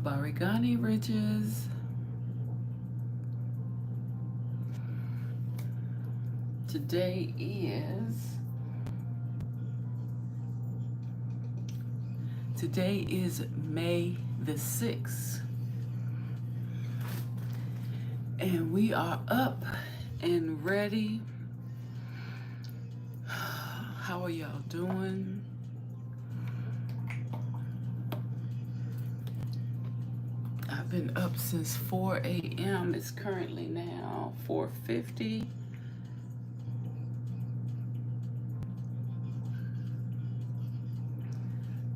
Barigani Ridges. Today is May the 6th. And we are up and ready. How are y'all doing? I've been up since 4 a.m. It's currently now 4:50.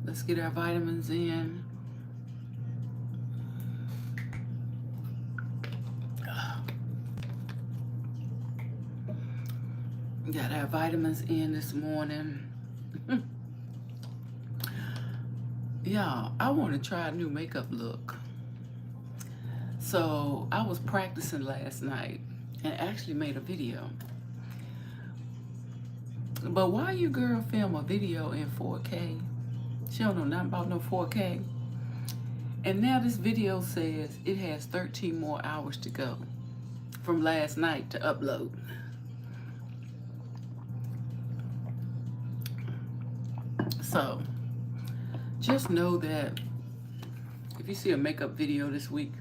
Let's get our vitamins in. Got our vitamins in this morning. Y'all, I want to try a new makeup look. So I was practicing last night and actually made a video. But why you girl film a video in 4K? She don't know nothing about no 4K. And now this video says it has 13 more hours to go from last night to upload. So just know that if you see a makeup video this week,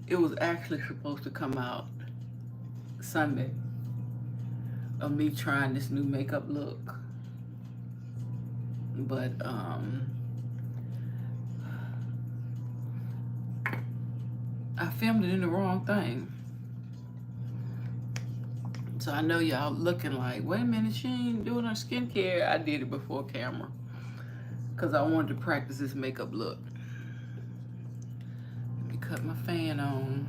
it was actually supposed to come out Sunday of me trying this new makeup look. But I filmed it in the wrong thing. So I know y'all looking like, wait a minute, she ain't doing her skincare. I did it before camera because I wanted to practice this makeup look. Let me cut my fan on.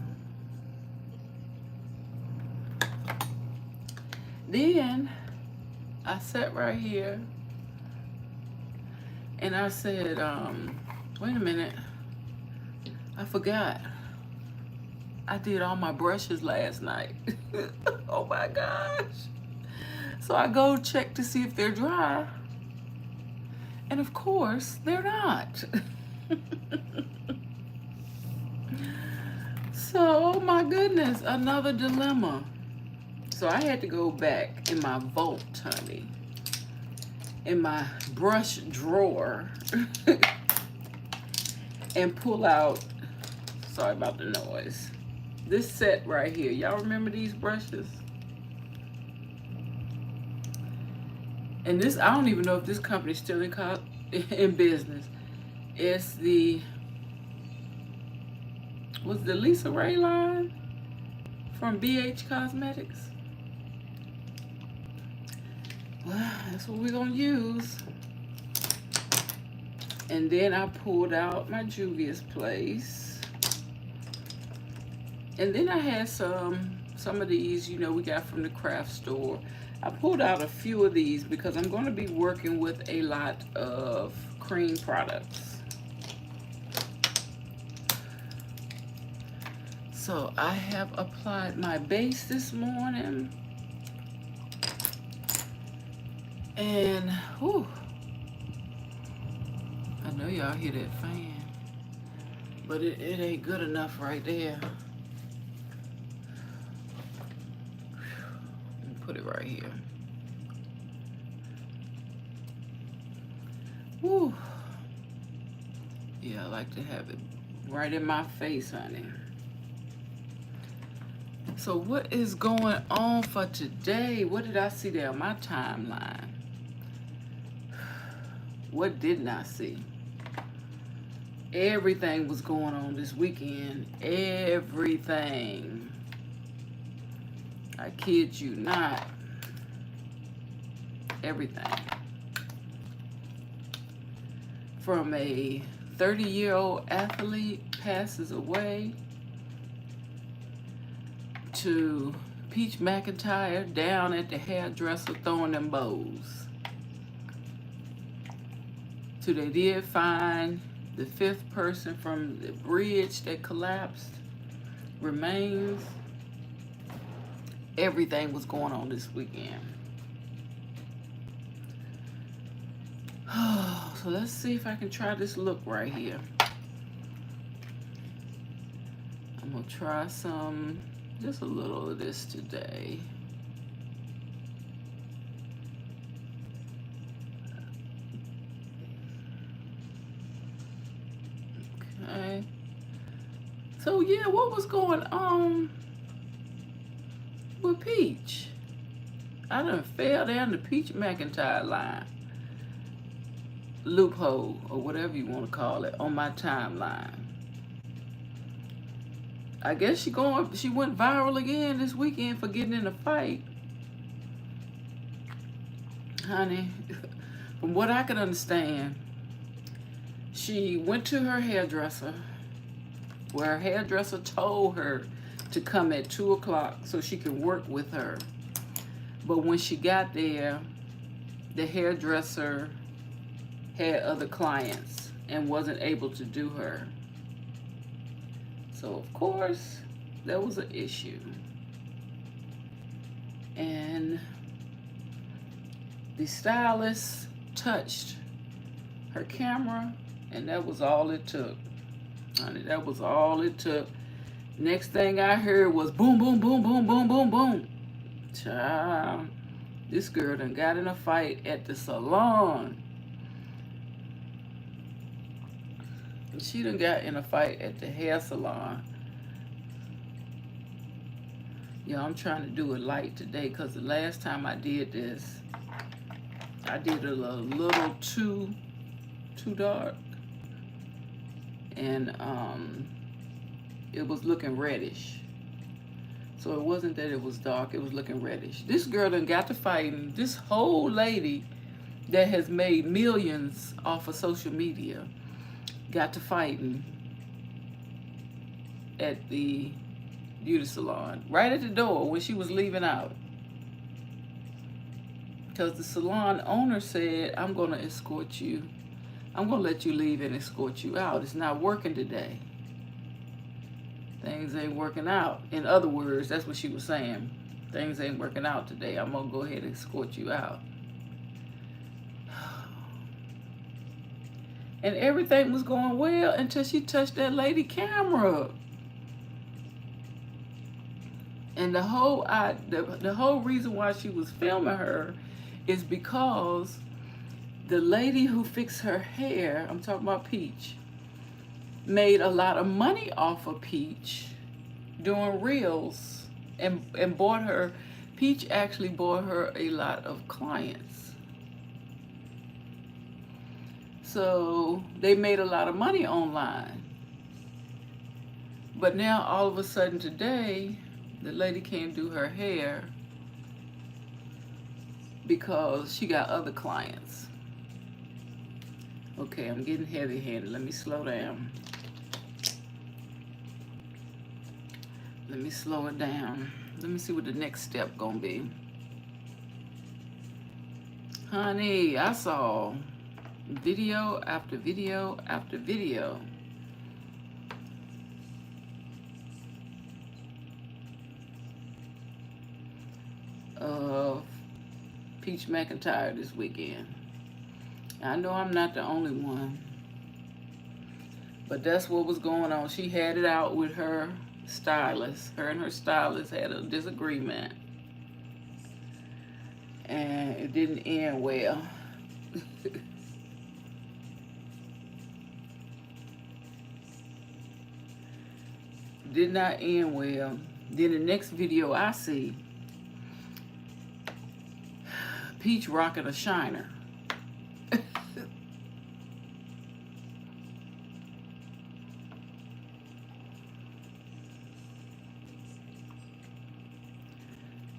Then I sat right here and I said, wait a minute, I forgot. I did all my brushes last night. Oh my gosh. So I go check to see if they're dry. And of course, they're not. So, oh my goodness, another dilemma. So I had to go back in my vault, honey, in my brush drawer and pull out, sorry about the noise, this set right here. Y'all remember these brushes? And this, I don't even know if this company's still in business. It's the, was the Lisa Ray line from BH Cosmetics? Well, that's what we're gonna use. And then I pulled out my Juvia's Place. And then I had some of these, you know, we got from the craft store. I pulled out a few of these because I'm going to be working with a lot of cream products. So I have applied my base this morning. And, whew, I know y'all hear that fan, but it ain't good enough right there. Put it right here. Woo. Yeah, I like to have it right in my face, honey. So what is going on for today? What did I see there on my timeline? What didn't I see? Everything was going on this weekend. Everything. I kid you not. Everything. From a 30-year-old athlete passes away to Peach McIntyre down at the hairdresser throwing them bows. So they did find the 5th person from the bridge that collapsed. Remains. Everything was going on this weekend. So let's see if I can try this look right here. I'm gonna try some, just a little of this today. Okay. So yeah, what was going on with Peach? I done fell down the Peach McIntyre line. Loophole, or whatever you want to call it, on my timeline. I guess she went viral again this weekend for getting in a fight. Honey, from what I can understand, she went to her hairdresser, where her hairdresser told her to come at 2 o'clock so she could work with her. But when she got there, the hairdresser had other clients and wasn't able to do her. So of course, there was an issue. And the stylist touched her camera, and that was all it took. Honey, that was all it took. Next thing I heard was boom, boom, boom, boom, boom, boom, boom. Child, this girl done got in a fight at the salon. She done got in a fight at the hair salon. Yeah, I'm trying to do it light today because the last time I did this, I did it a little too dark. And it was looking reddish. So it wasn't that it was dark, it was looking reddish. This girl done got to fighting. This whole lady that has made millions off of social media got to fighting at the beauty salon, right at the door when she was leaving out. Because the salon owner said, I'm gonna escort you. I'm gonna let you leave and escort you out. It's not working today. Things ain't working out. In other words, that's what she was saying. Things ain't working out today. I'm gonna go ahead and escort you out. And everything was going well until she touched that lady camera. And the whole reason why she was filming her is because the lady who fixed her hair, I'm talking about Peach, made a lot of money off of Peach doing reels and bought her, Peach actually bought her a lot of clients. So they made a lot of money online. But now all of a sudden today, the lady can't do her hair because she got other clients. Okay, I'm getting heavy-handed. Let me slow down. Let me slow it down. Let me see what the next step gonna be. Honey, I saw video after video after video of Peach McIntyre this weekend. I know I'm not the only one, but that's what was going on. She had it out with her stylist. Her and her stylist had a disagreement, and it didn't end well. Did not end well. Then the next video I see, Peach rocking a shiner.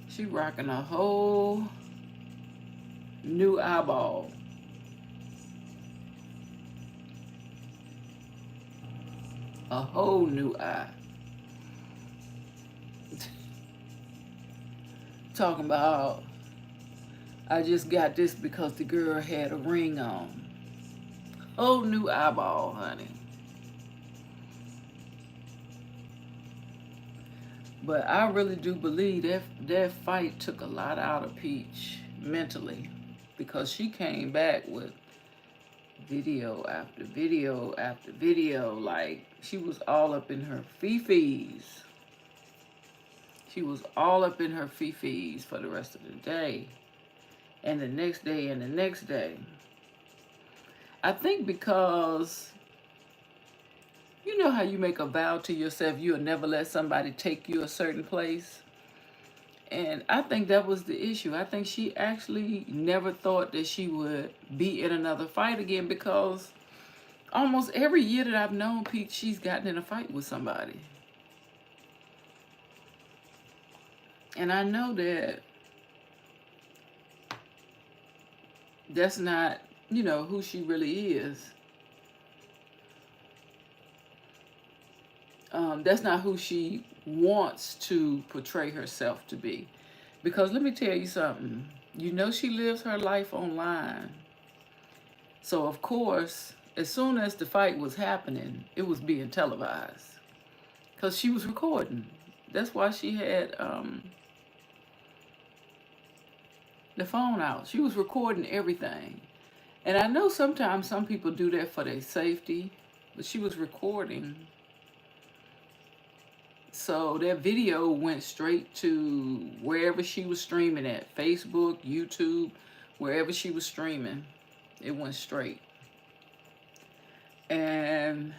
She rocking a whole new eyeball. A whole new eye. Talking about, I just got this because the girl had a ring on. Whole new eyeball, honey. But I really do believe that fight took a lot out of Peach mentally, because she came back with video after video after video. Like, she was all up in her fifis. She was all up in her fifis for the rest of the day. And the next day and the next day. I think because, you know how you make a vow to yourself, you'll never let somebody take you a certain place? And I think that was the issue. I think she actually never thought that she would be in another fight again, because almost every year that I've known Pete, she's gotten in a fight with somebody. And I know that that's not, you know, who she really is. That's not who she wants to portray herself to be. Because let me tell you something. You know, she lives her life online. So, of course, as soon as the fight was happening, it was being televised. Because she was recording. That's why she had the phone out. She was recording everything. And I know sometimes some people do that for their safety, but she was recording. So that video went straight to wherever she was streaming at. Facebook, YouTube, wherever she was streaming. It went straight. And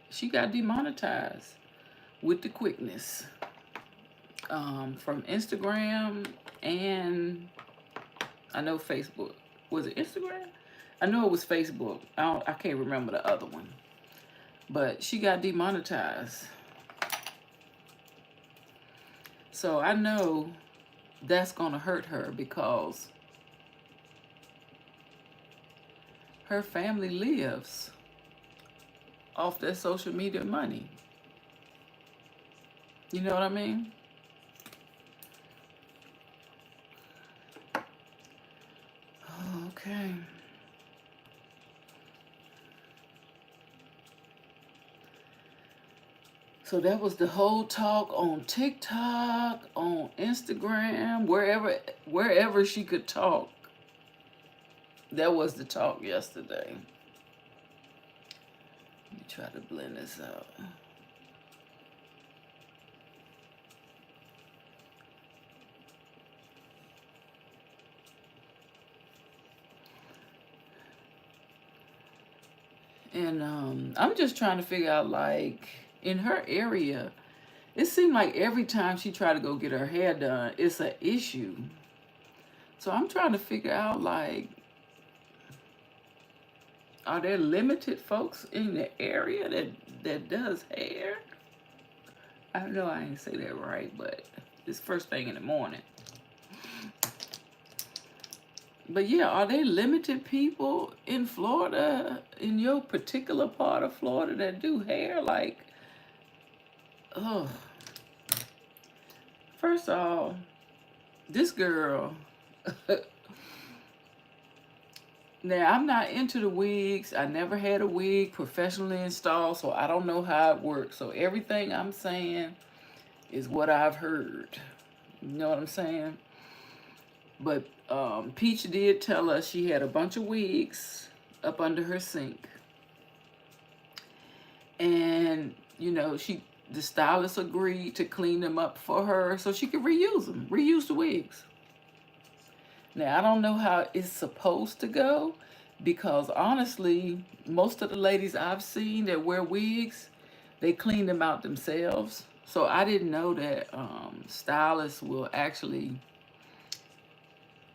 she got demonetized with the quickness. From Instagram and I know Facebook. Was it Instagram? I know it was Facebook. I can't remember the other one. But she got demonetized. So I know that's going to hurt her, because her family lives off their social media money. You know what I mean? Okay. So that was the whole talk on TikTok, on Instagram, wherever she could talk. That was the talk yesterday. Let me try to blend this out. And I'm just trying to figure out, like, in her area, it seemed like every time she tried to go get her hair done, it's an issue. So I'm trying to figure out, like, are there limited folks in the area that does hair? I know I ain't say that right, but it's first thing in the morning. But yeah, are there limited people in Florida, in your particular part of Florida, that do hair? Like, oh. First of all, this girl, now I'm not into the wigs. I never had a wig professionally installed, so I don't know how it works. So everything I'm saying is what I've heard. You know what I'm saying? But Peach did tell us she had a bunch of wigs up under her sink. And, you know, the stylist agreed to clean them up for her so she could reuse them, reuse the wigs. Now, I don't know how it's supposed to go, because honestly, most of the ladies I've seen that wear wigs, they clean them out themselves. So I didn't know that stylists will actually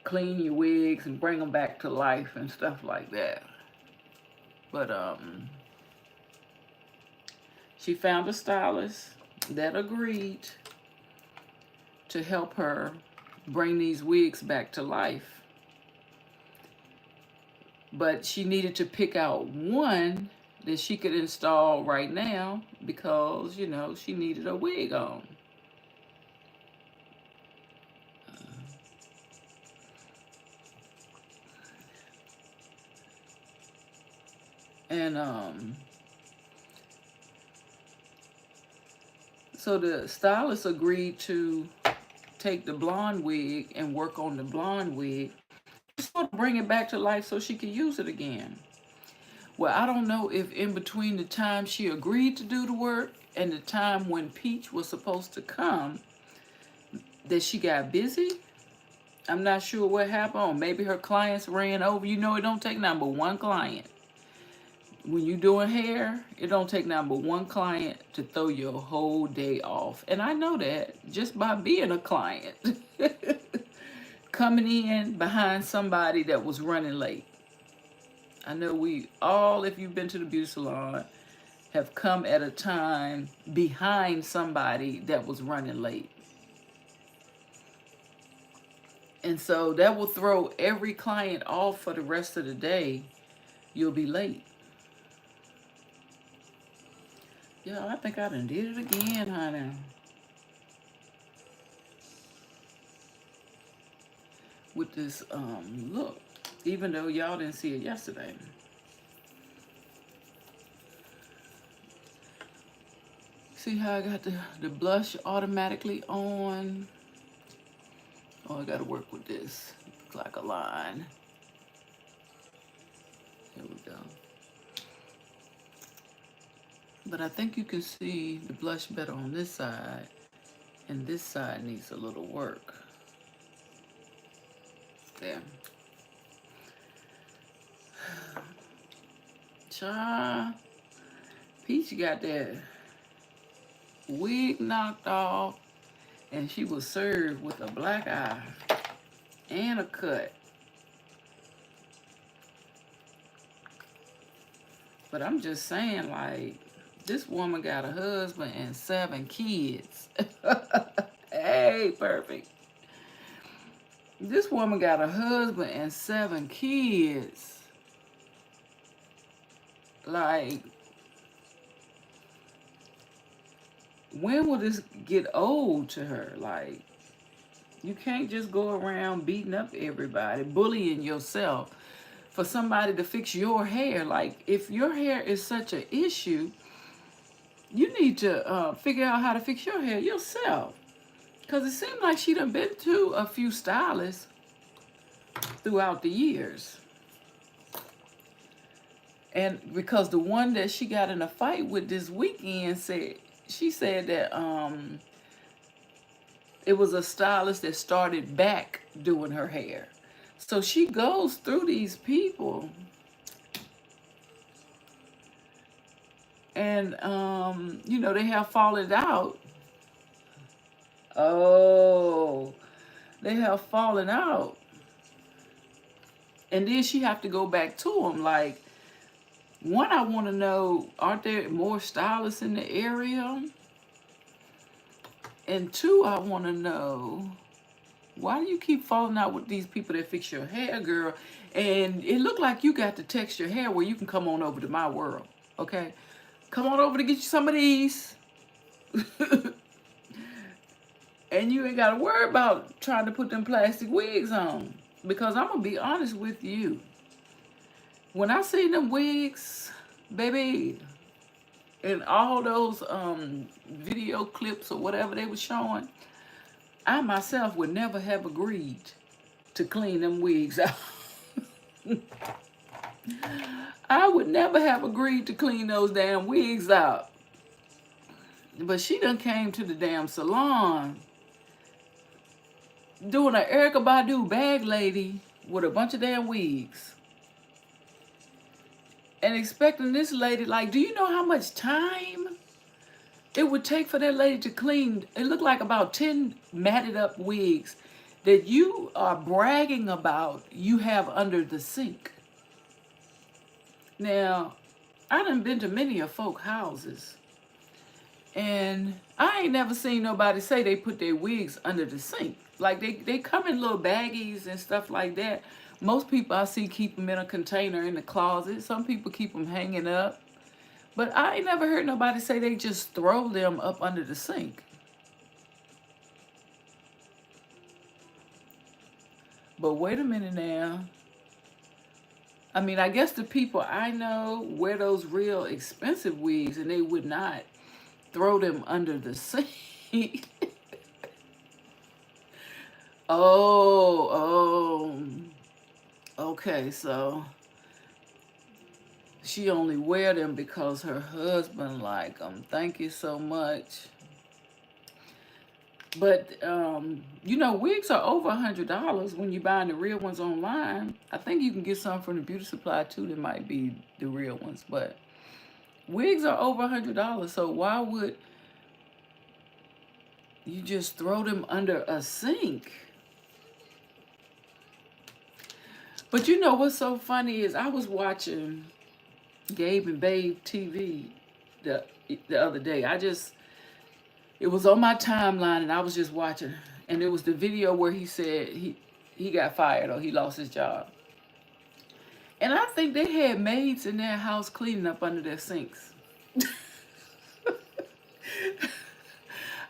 clean your wigs and bring them back to life and stuff like that. But she found a stylist that agreed to help her bring these wigs back to life. But she needed to pick out one that she could install right now, because, you know, she needed a wig on. And so the stylist agreed to take the blonde wig and work on the blonde wig, just sort of bring it back to life so she could use it again. Well, I don't know if in between the time she agreed to do the work and the time when Peach was supposed to come, that she got busy. I'm not sure what happened. Or maybe her clients ran over. You know, it don't take number one client. When you doing hair, it don't take number one client to throw your whole day off. And I know that just by being a client. Coming in behind somebody that was running late. I know we all, if you've been to the beauty salon, have come at a time behind somebody that was running late. And so that will throw every client off for the rest of the day. You'll be late. Yeah, I think I done did it again, honey. With this look, even though y'all didn't see it yesterday. See how I got the blush automatically on? Oh, I gotta work with this. Looks like a line. Here we go. But I think you can see the blush better on this side, and this side needs a little work. There. Child, Peach got that wig knocked off, and she was served with a black eye and a cut. But I'm just saying, like, this woman got a husband and 7 kids. Hey, perfect. This woman got a husband and 7 kids. Like, when will this get old to her? Like, you can't just go around beating up everybody, bullying yourself for somebody to fix your hair. Like, if your hair is such an issue, you need to figure out how to fix your hair yourself. Because it seemed like she done been to a few stylists throughout the years. And because the one that she got in a fight with this weekend said, she said that it was a stylist that started back doing her hair. So she goes through these people. And, you know, they have fallen out. Oh, they have fallen out. And then she have to go back to them. Like, one, I want to know, aren't there more stylists in the area? And 2, I want to know, why do you keep falling out with these people that fix your hair, girl? And it looked like you got the texture hair where you can come on over to my world, okay? Come on over to get you some of these. And you ain't got to worry about trying to put them plastic wigs on. Because I'm going to be honest with you. When I seen them wigs, baby, and all those video clips or whatever they were showing, I myself would never have agreed to clean them wigs out. I would never have agreed to clean those damn wigs out. But she done came to the damn salon doing an Erykah Badu bag lady with a bunch of damn wigs. And expecting this lady, like, do you know how much time it would take for that lady to clean? It looked like about 10 matted up wigs that you are bragging about you have under the sink. Now, I done been to many of folk houses, and I ain't never seen nobody say they put their wigs under the sink. Like, they come in little baggies and stuff like that. Most people I see keep them in a container in the closet. Some people keep them hanging up. But I ain't never heard nobody say they just throw them up under the sink. But wait a minute now. I mean, I guess the people I know wear those real expensive wigs and they would not throw them under the sink. Oh, okay, so she only wear them because her husband like them. Thank you so much. But, you know, wigs are over $100 when you're buying the real ones online. I think you can get some from the beauty supply too that might be the real ones. But wigs are over $100. So why would you just throw them under a sink? But you know what's so funny is I was watching Gabe and Babe TV the other day. It was on my timeline and I was just watching. And it was the video where he said he got fired or he lost his job. And I think they had maids in their house cleaning up under their sinks.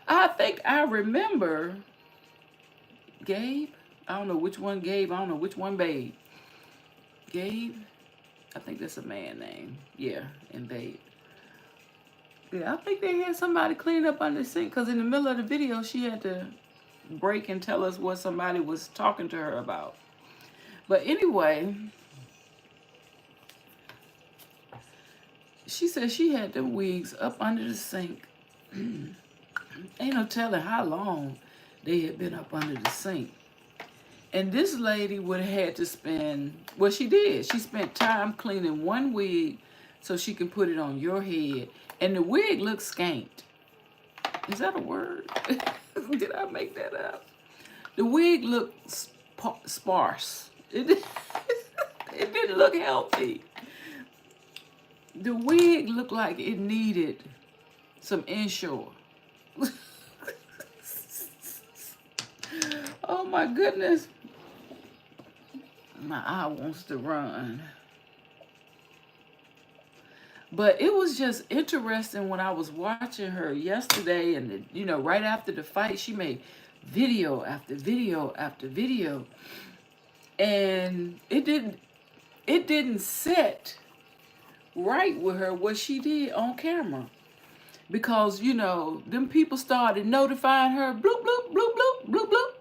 I think I remember Gabe. I don't know which one Gabe. I don't know which one Babe. Gabe. I think that's a man name. Yeah, and Babe. Yeah, I think they had somebody clean up under the sink because in the middle of the video, she had to break and tell us what somebody was talking to her about. But anyway, she said she had them wigs up under the sink. Ain't no telling how long they had been up under the sink. And this lady would have had to spend, well, she did. She spent time cleaning one wig so she can put it on your head. And the wig looks scanked. Is that a word? Did I make that up? The wig looked sparse. It didn't look healthy. The wig looked like it needed some Ensure. Oh my goodness. My eye wants to run. But it was just interesting when I was watching her yesterday and, you know, right after the fight, she made video after video after video. And it didn't sit right with her what she did on camera. Because, you know, them people started notifying her, bloop, bloop, bloop, bloop, bloop, bloop.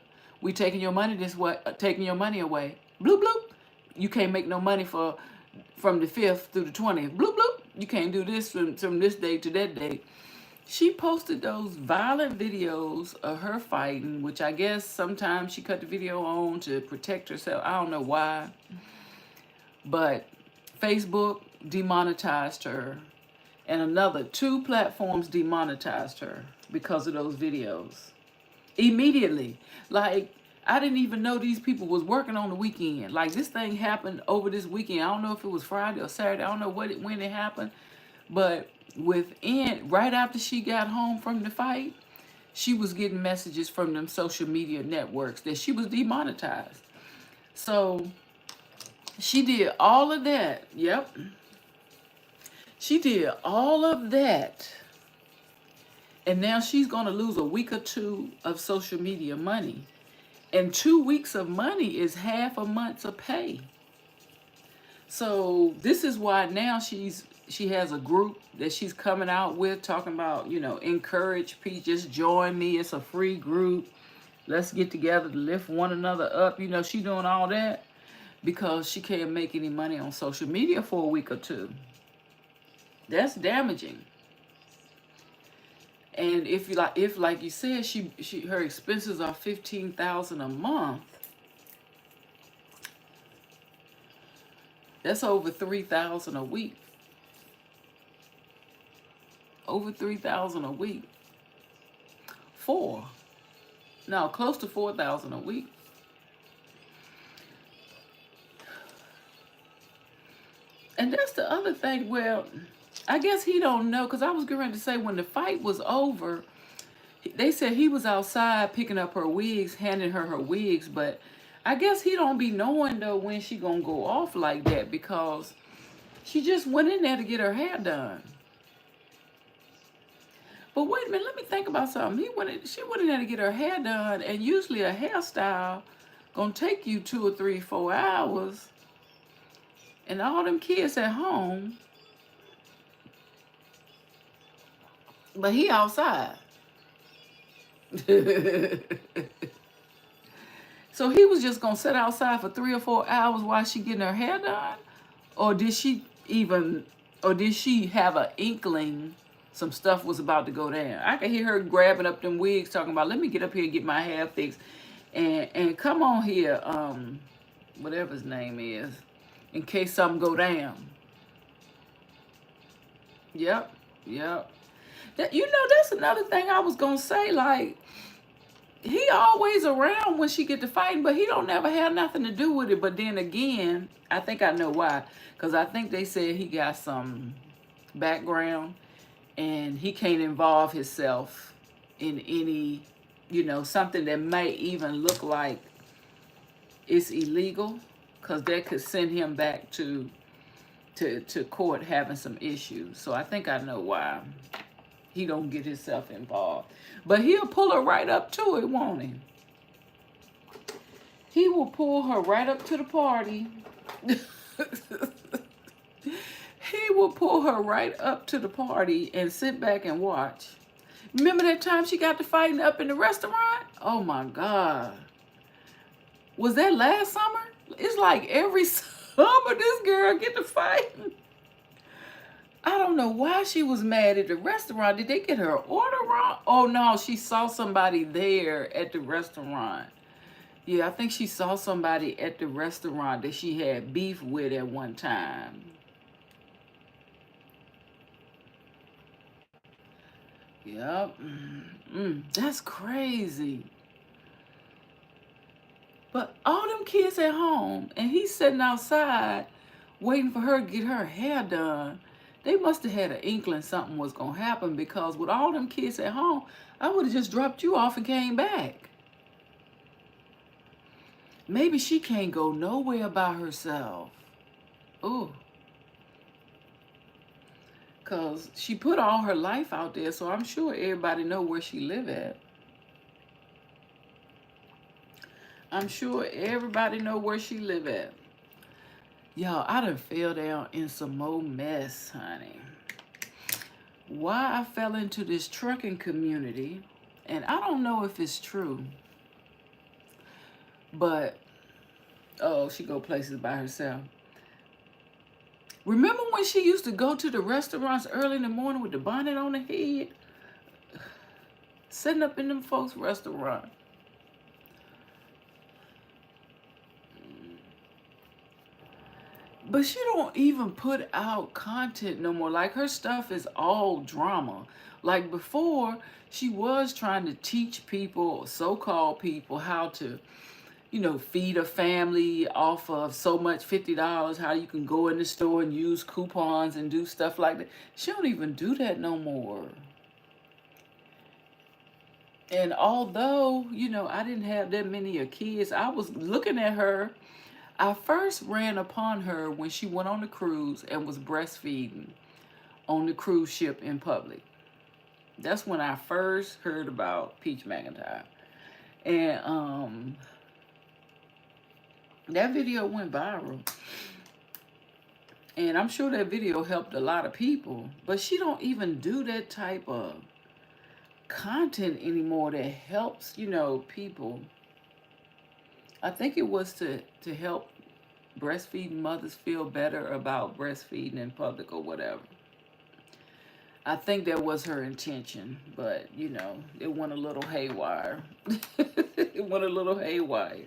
We taking your money this way, taking your money away. Bloop, bloop. You can't make no money from the 5th through the 20th. Bloop, bloop. You can't do this from this day to that day. She posted those violent videos of her fighting, which I guess sometimes she cut the video on to protect herself. I don't know why. But Facebook demonetized her. And another 2 platforms demonetized her because of those videos. Immediately. Like, I didn't even know these people was working on the weekend. Like, this thing happened over this weekend. I don't know if it was Friday or Saturday. I don't know when it happened. But right after she got home from the fight, she was getting messages from them social media networks that she was demonetized. So, she did all of that. Yep. She did all of that. And now she's going to lose a week or 2 of social media money. And 2 weeks of money is half a month's of pay. So this is why now she has a group that she's coming out with talking about, you know, encourage people, just join me. It's a free group. Let's get together to lift one another up. You know, she doing all that because she can't make any money on social media for a week or 2. That's damaging. And if like you said, her expenses are $15,000 a month. That's over $3,000 a week. Over $3,000 a week. Close to $4,000 a week. And that's the other thing. Well, I guess he don't know, because I was going to say when the fight was over, they said he was outside picking up her wigs, handing her wigs, but I guess he don't be knowing though when she gonna go off like that, because she just went in there to get her hair done. But wait a minute, let me think about something. She went in there to get her hair done, and usually a hairstyle gonna take you 2 or 3, 4 hours, and all them kids at home. But he outside. So he was just going to sit outside for 3 or 4 hours while she getting her hair done? Or did she even, or did she have an inkling some stuff was about to go down? I could hear her grabbing up them wigs, talking about, let me get up here and get my hair fixed. And come on here, whatever his name is, in case something go down. Yep, yep. That, you know, that's another thing I was gonna say. Like, he always around when she get to fighting, but he don't never have nothing to do with it. But then again, I think I know why. Because I think they said he got some background and he can't involve himself in any, you know, something that may even look like it's illegal, because that could send him back to court having some issues. So I think I know why he don't get himself involved. But he'll pull her right up to it, won't he? He will pull her right up to the party. He will pull her right up to the party and sit back and watch. Remember that time she got to fighting up in the restaurant? Oh my God. Was that last summer? It's like every summer this girl get to fighting. I don't know why she was mad at the restaurant. Did they get her order wrong? Oh no, she saw somebody there at the restaurant. Yeah, I think she saw somebody at the restaurant that she had beef with at one time. Yep. That's crazy. But all them kids at home, and he's sitting outside waiting for her to get her hair done. They must have had an inkling something was going to happen, because with all them kids at home, I would have just dropped you off and came back. Maybe she can't go nowhere by herself. Ooh. Because she put all her life out there, so I'm sure everybody know where she live at. I'm sure everybody know where she live at. Y'all, I done fell down in some more mess, honey. Why I fell into this trucking community, and I don't know if it's true, but, oh, she go places by herself. Remember when she used to go to the restaurants early in the morning with the bonnet on her head? Sitting up in them folks' restaurant. But she don't even put out content no more. Like, her stuff is all drama. Like, before, she was trying to teach people, so-called people, how to, you know, feed a family off of so much $50, how you can go in the store and use coupons and do stuff like that. She don't even do that no more. And although, you know, I didn't have that many kids, I was looking at her. I first ran upon her when she went on the cruise and was breastfeeding on the cruise ship in public. That's when I first heard about Peach McIntyre. And that video went viral. And I'm sure that video helped a lot of people. But she don't even do that type of content anymore that helps, you know, people. I think it was to help breastfeeding mothers feel better about breastfeeding in public or whatever. I think that was her intention, but, you know, it went a little haywire. It went a little haywire.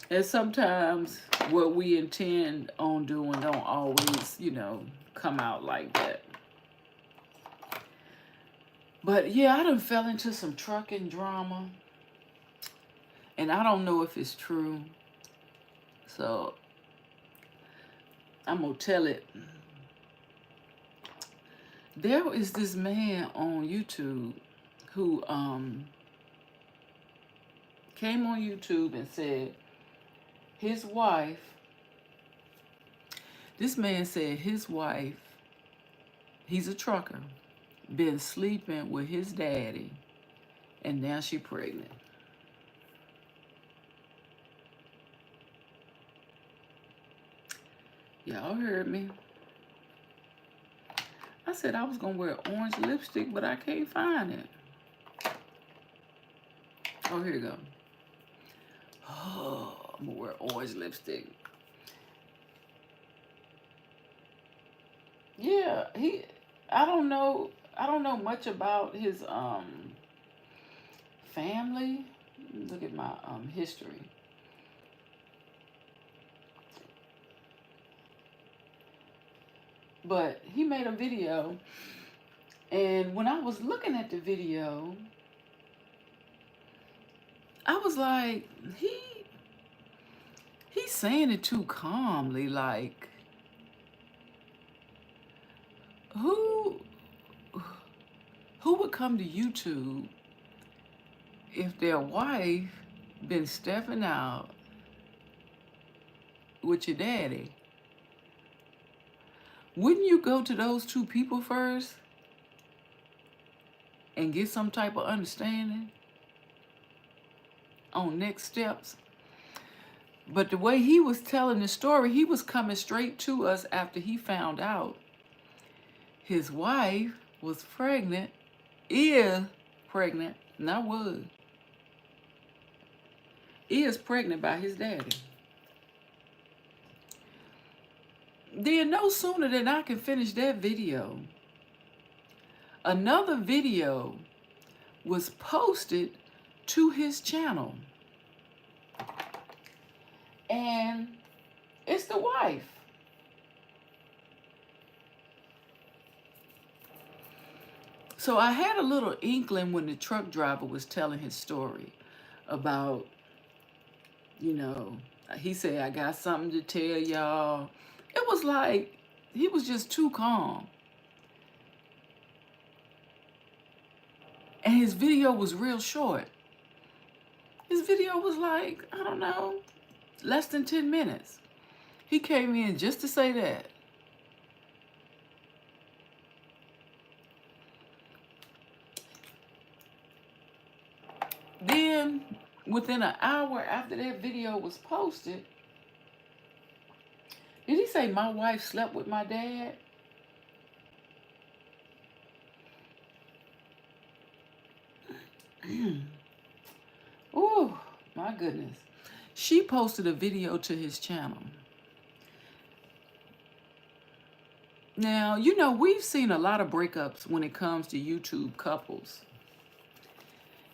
And sometimes what we intend on doing don't always, you know, come out like that. But yeah, I done fell into some trucking drama. And I don't know if it's true. So I'm going to tell it. There is this man on YouTube who came on YouTube and said his wife, this man said his wife, he's a trucker, been sleeping with his daddy, and now she pregnant. Y'all heard me. I said I was going to wear orange lipstick, but I can't find it. Oh, here you go. Oh, I'm going to wear orange lipstick. yeah, I don't know, much about his family. Look at my history. But he made a video, and when I was looking at the video, I was like, he's saying it too calmly. Like, who would come to YouTube if their wife been stepping out with your daddy? Wouldn't you go to those two people first and get some type of understanding on next steps? But the way he was telling the story, he was coming straight to us after he found out his wife was pregnant, is pregnant, not was, is pregnant by his daddy. Then no sooner than I can finish that video, another video was posted to his channel. And it's the wife. So I had a little inkling when the truck driver was telling his story about, you know, he said, I got something to tell y'all. It was like he was just too calm. And his video was real short. His video was like, I don't know, less than 10 minutes. He came in just to say that. Then, within an hour after that video was posted, did he say my wife slept with my dad? Oh, my goodness. She posted a video to his channel. Now, you know, we've seen a lot of breakups when it comes to YouTube couples.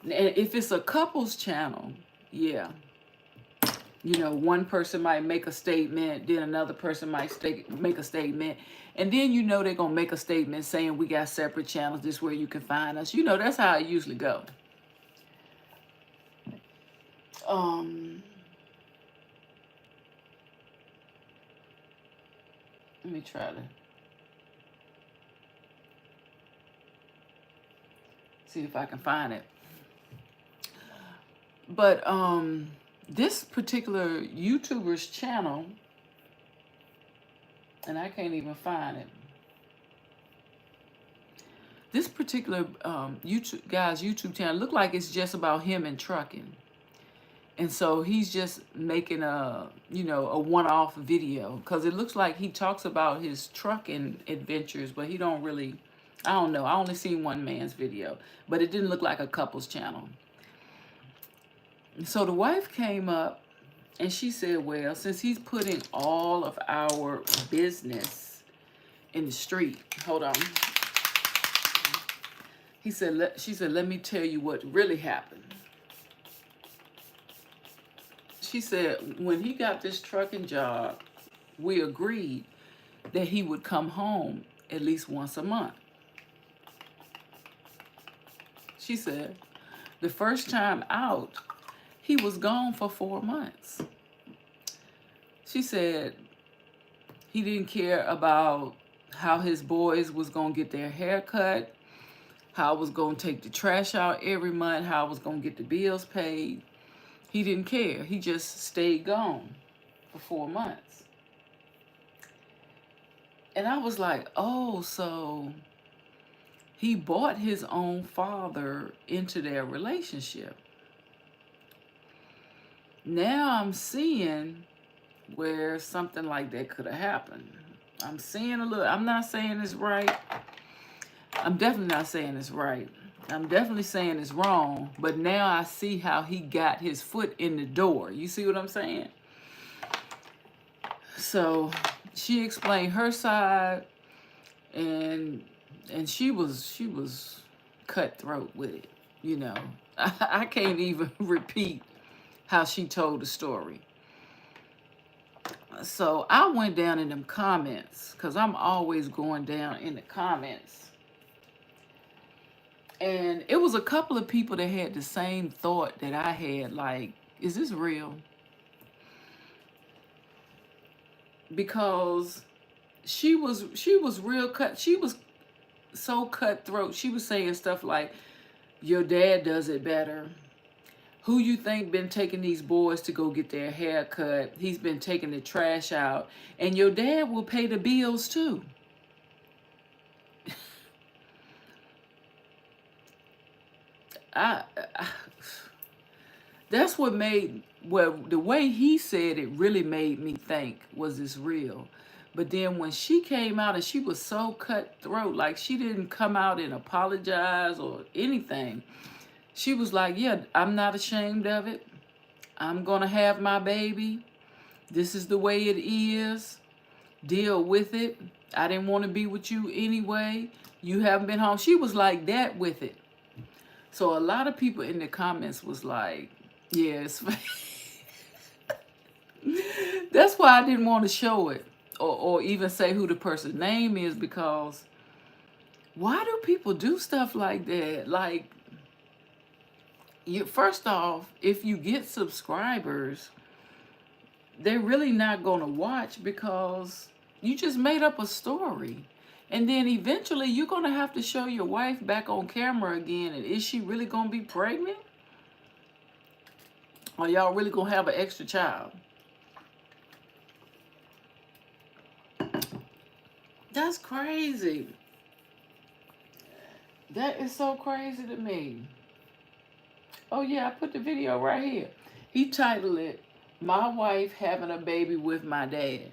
And if it's a couples channel, yeah. You know, one person might make a statement, then another person might make a statement. And then, you know, they're going to make a statement saying we got separate channels. This is where you can find us. You know, that's how it usually go. Let me try to see if I can find it. But this particular YouTuber's channel, and I can't even find it. This particular guy's YouTube channel looked like it's just about him and trucking. And so he's just making a one-off video, because it looks like he talks about his trucking adventures, but he don't really, I don't know. I only seen one man's video, but it didn't look like a couple's channel. So the wife came up and she said, well, since he's putting all of our business in the street, hold on. She said, let me tell you what really happened. She said, when he got this trucking job, we agreed that he would come home at least once a month. She said, the first time out, he was gone for 4 months. She said he didn't care about how his boys was going to get their hair cut, how I was going to take the trash out every month, how I was going to get the bills paid. He didn't care. He just stayed gone for 4 months. And I was like, oh, so he brought his own father into their relationship. Now I'm seeing where something like that could have happened. I'm seeing a little, I'm not saying it's right. I'm definitely not saying it's right. I'm definitely saying it's wrong. But now I see how he got his foot in the door. You see what I'm saying? So she explained her side. and she was cutthroat with it, you know. I can't even repeat how she told the story. So I went down in them comments, because I'm always going down in the comments. And it was a couple of people that had the same thought that I had, like, is this real? Because she was real cut. She was so cutthroat. She was saying stuff like, your dad does it better. Who you think been taking these boys to go get their hair cut? He's been taking the trash out. And your dad will pay the bills too. That's what made, well, the way he said it really made me think, was this real? But then when she came out and she was so cutthroat, like she didn't come out and apologize or anything. She was like, yeah, I'm not ashamed of it. I'm going to have my baby. This is the way it is. Deal with it. I didn't want to be with you anyway. You haven't been home. She was like that with it. So a lot of people in the comments was like, yeah, it's fake. That's why I didn't want to show it or even say who the person's name is, because why do people do stuff like that? Like, first off, if you get subscribers, they're really not going to watch because you just made up a story. And then eventually you're going to have to show your wife back on camera again. And is she really going to be pregnant? Or y'all really going to have an extra child? That's crazy. That is so crazy to me. Oh yeah, I put the video right here. He titled it, My Wife Having a Baby with My Dad.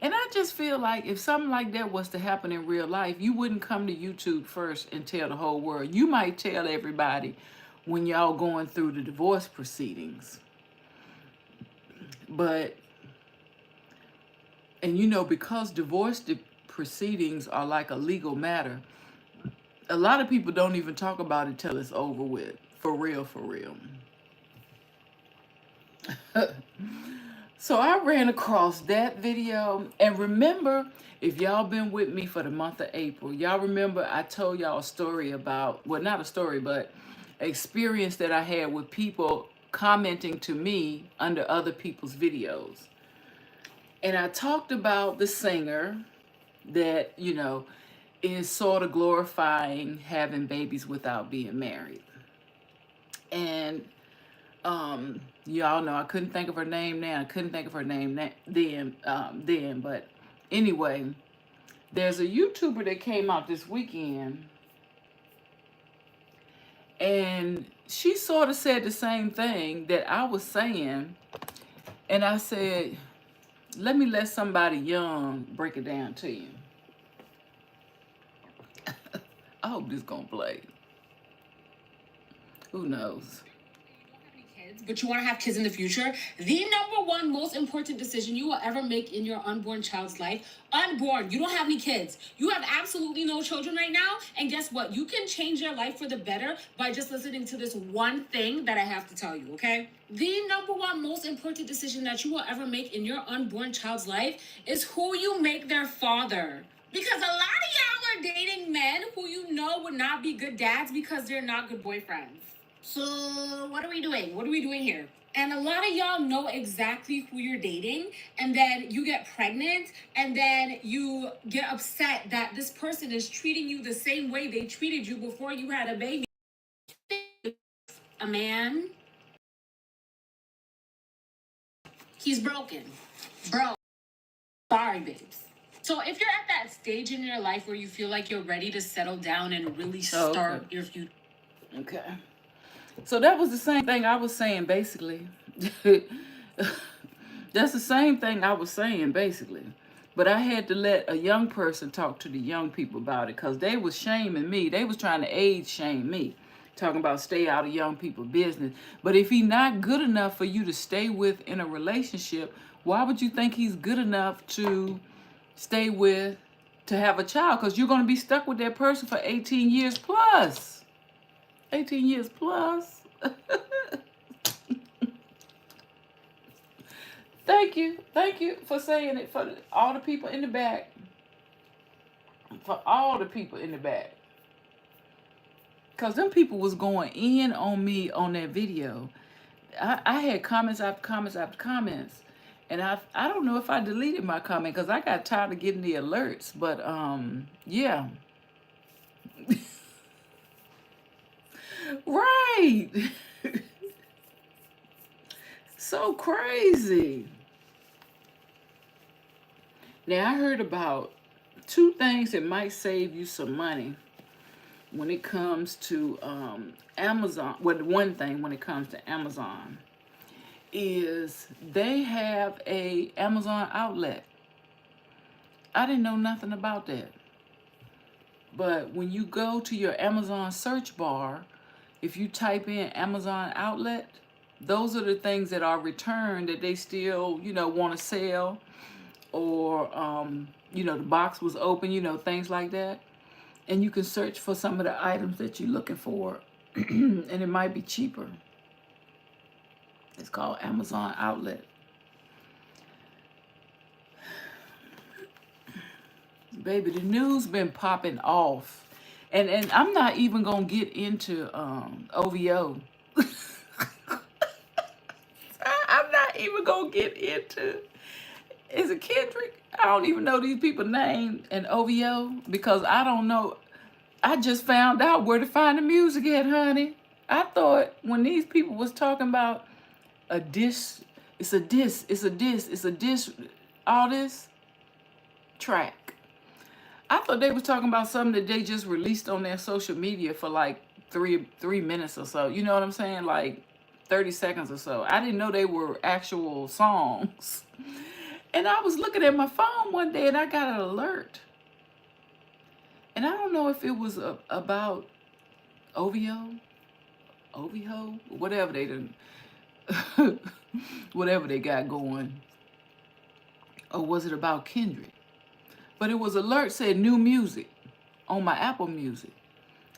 And I just feel like if something like that was to happen in real life, you wouldn't come to YouTube first and tell the whole world. You might tell everybody when y'all going through the divorce proceedings. But, and you know, because divorce proceedings are like a legal matter, a lot of people don't even talk about it till it's over with. For real, for real. So I ran across that video. And remember, if y'all been with me for the month of April, y'all remember I told y'all a story about, well, not a story, but experience that I had with people commenting to me under other people's videos. And I talked about the singer that, you know, is sort of glorifying having babies without being married. And y'all know I couldn't think of her name now. I couldn't think of her name then. But anyway, there's a YouTuber that came out this weekend, and she sort of said the same thing that I was saying. And I said, let me let somebody young break it down to you. I hope this gonna play. Who knows? But you want to have kids in the future, the number one most important decision you will ever make in your unborn child's life, unborn, you don't have any kids. You have absolutely no children right now. And guess what? You can change your life for the better by just listening to this one thing that I have to tell you, okay? The number one most important decision that you will ever make in your unborn child's life is who you make their father. Because a lot of y'all are dating men who you know would not be good dads because they're not good boyfriends. So what are we doing? What are we doing here? And a lot of y'all know exactly who you're dating, and then you get pregnant, and then you get upset that this person is treating you the same way they treated you before you had a baby. A man, he's broken. Bro, sorry, babes. So if you're at that stage in your life where you feel like you're ready to settle down and really start your future. Okay. So that was the same thing I was saying, basically. That's the same thing I was saying, basically. But I had to let a young person talk to the young people about it, because they was shaming me. They was trying to age shame me, talking about stay out of young people's business. But if he's not good enough for you to stay with in a relationship, why would you think he's good enough to stay with to have a child, because you're going to be stuck with that person for 18 years plus. 18 years plus. Thank you. Thank you for saying it, for all the people in the back. For all the people in the back. Because them people was going in on me on that video. I had comments after comments after comments. And I don't know if I deleted my comment because I got tired of getting the alerts. But yeah. Right. So crazy. Now I heard about 2 things that might save you some money when it comes to Amazon. Well, one thing when it comes to Amazon is they have a Amazon outlet. I didn't know nothing about that. But when you go to your Amazon search bar, if you type in Amazon outlet, those are the things that are returned that they still, want to sell, or, the box was open, things like that. And you can search for some of the items that you're looking for, and it might be cheaper. It's called Amazon outlet. Baby, the news been popping off. And I'm not even going to get into OVO. I'm not even going to get into, is it Kendrick? I don't even know these people's name, and OVO, because I don't know. I just found out where to find the music at, honey. I thought when these people was talking about a diss, it's a diss, all this track. I thought they was talking about something that they just released on their social media for like three minutes or so. You know what I'm saying? Like 30 seconds or so. I didn't know they were actual songs. And I was looking at my phone one day and I got an alert. And I don't know if it was about OVO, whatever they done, whatever they got going. Or was it about Kendrick? But it was alert said new music on my Apple Music.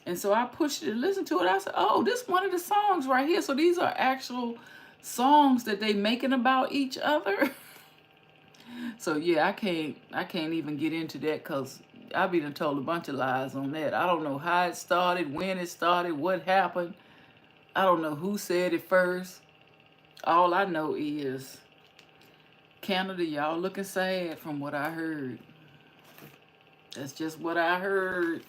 And so I pushed it and listened to it. I said, oh, this is one of the songs right here. So these are actual songs that they making about each other. So yeah, I can't even get into that because I be done told a bunch of lies on that. I don't know how it started, when it started, what happened. I don't know who said it first. All I know is Canada, y'all looking sad from what I heard. That's just what I heard.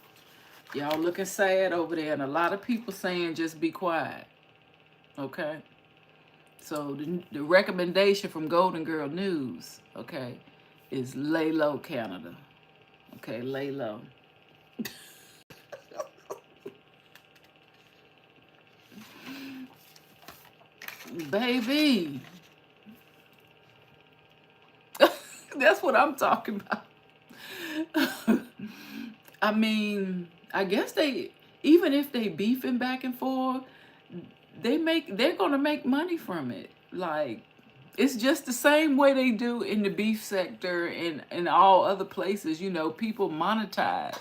Y'all looking sad over there, and a lot of people saying just be quiet. Okay? So the recommendation from Golden Girl News, okay, is lay low, Canada. Okay, lay low. Baby. That's what I'm talking about. I mean, I guess even if they beefing back and forth, they're gonna make money from it. Like, it's just the same way they do in the beef sector and in all other places. People monetize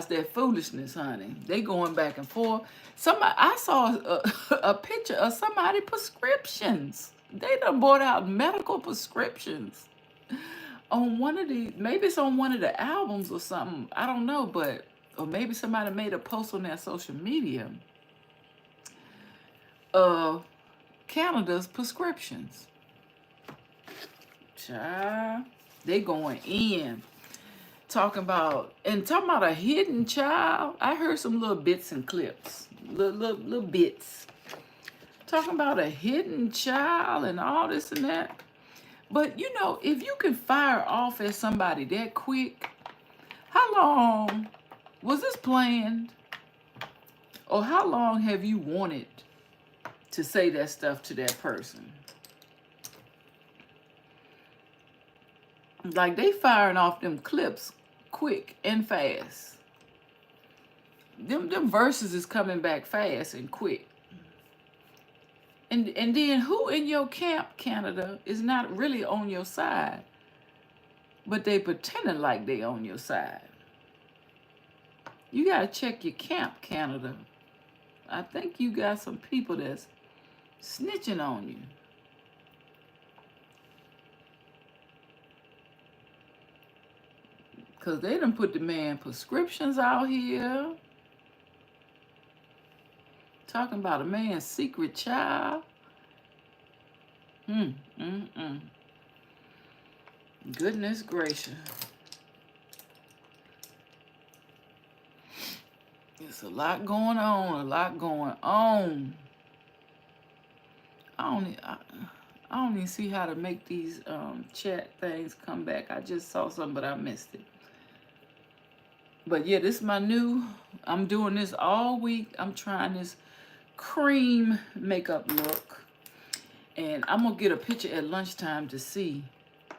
their foolishness, honey. They going back and forth. I saw a picture of somebody prescriptions. They done bought out medical prescriptions on maybe it's on one of the albums or something. I don't know, or maybe somebody made a post on their social media. Canada's prescriptions. Child, they going in. Talking about a hidden child. I heard some little bits and clips. Little bits. Talking about a hidden child and all this and that. But, if you can fire off at somebody that quick, how long was this planned? Or how long have you wanted to say that stuff to that person? Like, they firing off them clips quick and fast. Them verses is coming back fast and quick. And then who in your camp, Canada, is not really on your side? but they pretending like they on your side. You gotta check your camp, Canada. I think you got some people that's snitching on you. Because they done put the man prescriptions out here. Talking about a man's secret child. Goodness gracious. There's a lot going on, a lot going on. I don't even see how to make these chat things come back. I just saw something, but I missed it. But yeah, this is my new, I'm doing this all week. I'm trying this cream makeup look. And I'm going to get a picture at lunchtime to see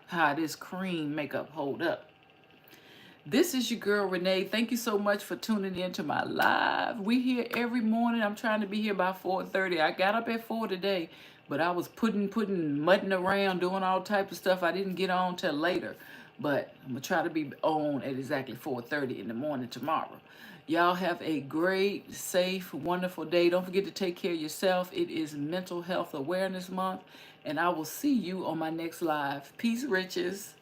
how this cream makeup hold up. This is your girl, Renee. Thank you so much for tuning in to my live. We here every morning. I'm trying to be here by 4:30. I got up at 4 today, but I was mudding around, doing all types of stuff. I didn't get on till later, but I'm going to try to be on at exactly 4:30 in the morning tomorrow. Y'all have a great, safe, wonderful day. Don't forget to take care of yourself. It is Mental Health Awareness Month, and I will see you on my next live. Peace, riches.